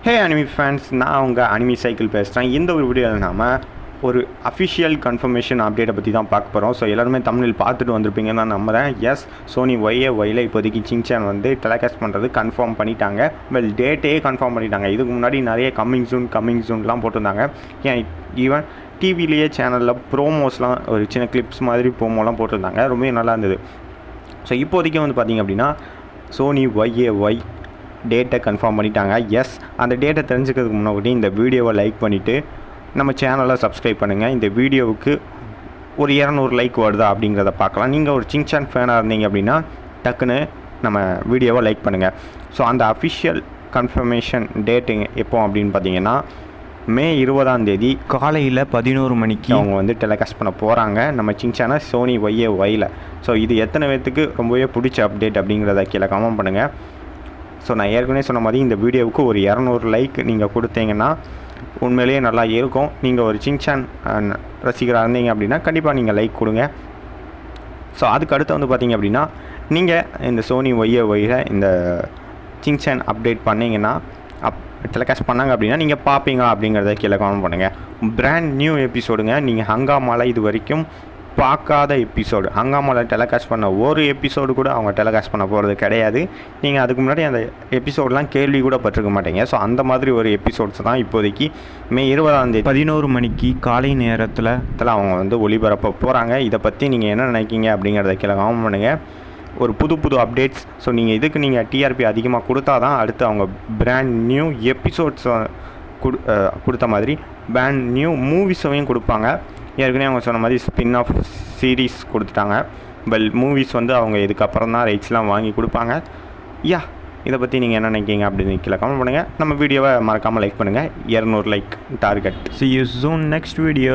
ஹே anime fans, நான் உங்கள் anime cycle பேசுகிறேன். இந்த ஒரு வீடியோவில் நாம் ஒரு அஃபிஷியல் கன்ஃபர்மேஷன் அப்டேட்டை பற்றி தான் பார்க்க போகிறோம். ஸோ எல்லாருமே தமிழில் பார்த்துட்டு வந்திருப்பீங்கன்னு தான் நம்புகிறேன். எஸ், சோனி ஒய்யில் இப்போதைக்கு சிங்சான் வந்து டெலிகாஸ்ட் பண்ணுறது கன்ஃபார்ம் பண்ணிட்டாங்க. டேட்டே கன்ஃபார்ம் பண்ணிட்டாங்க. இதுக்கு முன்னாடி நிறைய கம்மிங் ஜூன்லாம் போட்டிருந்தாங்க. ஏன் ஈவன் டிவிலேயே சேனலில் ப்ரோமோஸ்லாம் ஒரு சின்ன கிளிப்ஸ் மாதிரி ப்ரோமோலாம் போட்டிருந்தாங்க. ரொம்பவே நல்லா இருந்தது. ஸோ இப்போதைக்கு வந்து பார்த்திங்க அப்படின்னா சோனி ஒய் டேட்டை கன்ஃபார்ம் பண்ணிட்டாங்க. எஸ், அந்த டேட்டை தெரிஞ்சுக்கிறதுக்கு முன்னாடி இந்த வீடியோவை லைக் பண்ணிவிட்டு நம்ம சேனலை சப்ஸ்கிரைப் பண்ணுங்கள். இந்த வீடியோவுக்கு ஒரு 200 லைக் வருதா அப்படிங்கிறத பார்க்கலாம். நீங்கள் ஒரு சிங்சான் ஃபேனாக இருந்தீங்க அப்படின்னா டக்குன்னு நம்ம வீடியோவை லைக் பண்ணுங்கள். ஸோ அந்த அஃபிஷியல் கன்ஃபர்மேஷன் டேட்டு எப்போ அப்படின்னு பார்த்தீங்கன்னா மே 20 காலையில் 11 மணிக்கு அவங்க வந்து டெலிகாஸ்ட் பண்ண போகிறாங்க நம்ம சிங்சானை சோனி ஒய்யில். ஸோ இது எத்தனை பேர்த்துக்கு ரொம்பவே பிடிச்ச அப்டேட் அப்படிங்கிறத கீழே கமெண்ட் பண்ணுங்கள். ஸோ நான் ஏற்கனவே சொன்ன மாதிரி இந்த வீடியோவுக்கு ஒரு 200 லைக் நீங்கள் கொடுத்தீங்கன்னா உண்மையிலேயே நல்லா இருக்கும். நீங்கள் ஒரு சிங்சான் ரசிகராக இருந்தீங்க அப்படின்னா கண்டிப்பாக நீங்கள் லைக் கொடுங்க. ஸோ அதுக்கு அடுத்து வந்து பார்த்திங்க அப்படின்னா நீங்கள் இந்த சோனி ஒய்யில் இந்த சிங்சான் அப்டேட் பண்ணிங்கன்னா டெலிகாஸ்ட் பண்ணாங்க அப்படின்னா நீங்கள் பார்ப்பீங்களா அப்படிங்கிறத கீழே கமெண்ட் பண்ணுங்கள். பிராண்ட் நியூ எபிசோடுங்க. நீங்கள் ஹங்காமாவில் இது வரைக்கும் பார்க்காத எபிசோடு. ஹங்காமாவில் டெலிகாஸ்ட் பண்ண ஒரு எபிசோடு கூட அவங்க டெலிகாஸ்ட் பண்ண போகிறது கிடையாது. நீங்கள் அதுக்கு முன்னாடி அந்த எபிசோடெலாம் கேள்வி கூட பட்டிருக்க மாட்டீங்க. ஸோ அந்த மாதிரி ஒரு எபிசோட்ஸ் தான் இப்போதைக்கு மே 20 11 மணிக்கு காலை நேரத்தில் அவங்க வந்து ஒளிபரப்ப போகிறாங்க. இதை பற்றி நீங்கள் என்ன நினைக்கிங்க அப்படிங்கிறத கீழே கமெண்ட் பண்ணுங்கள். ஒரு புது அப்டேட்ஸ். ஸோ நீங்கள் இதுக்கு நீங்கள் டிஆர்பி அதிகமாக கொடுத்தா தான் அடுத்து அவங்க பிராண்ட் நியூ எபிசோட்ஸ் கொடுத்த மாதிரி பிராண்ட் நியூ மூவிஸையும் கொடுப்பாங்க. ஏற்கனவே அவங்க சொன்ன மாதிரி ஸ்பின் ஆஃப் சீரீஸ் கொடுத்துட்டாங்க. மூவிஸ் வந்து அவங்க இதுக்கப்புறம் தான் ரைட்ஸ்லாம் வாங்கி கொடுப்பாங்க. இதை பற்றி நீங்கள் என்ன நினைக்கிங்க அப்படின்னு கீழே கமெண்ட் பண்ணுங்கள். நம்ம வீடியோவை மறக்காமல் லைக் பண்ணுங்கள். 200 like target. See you soon next video.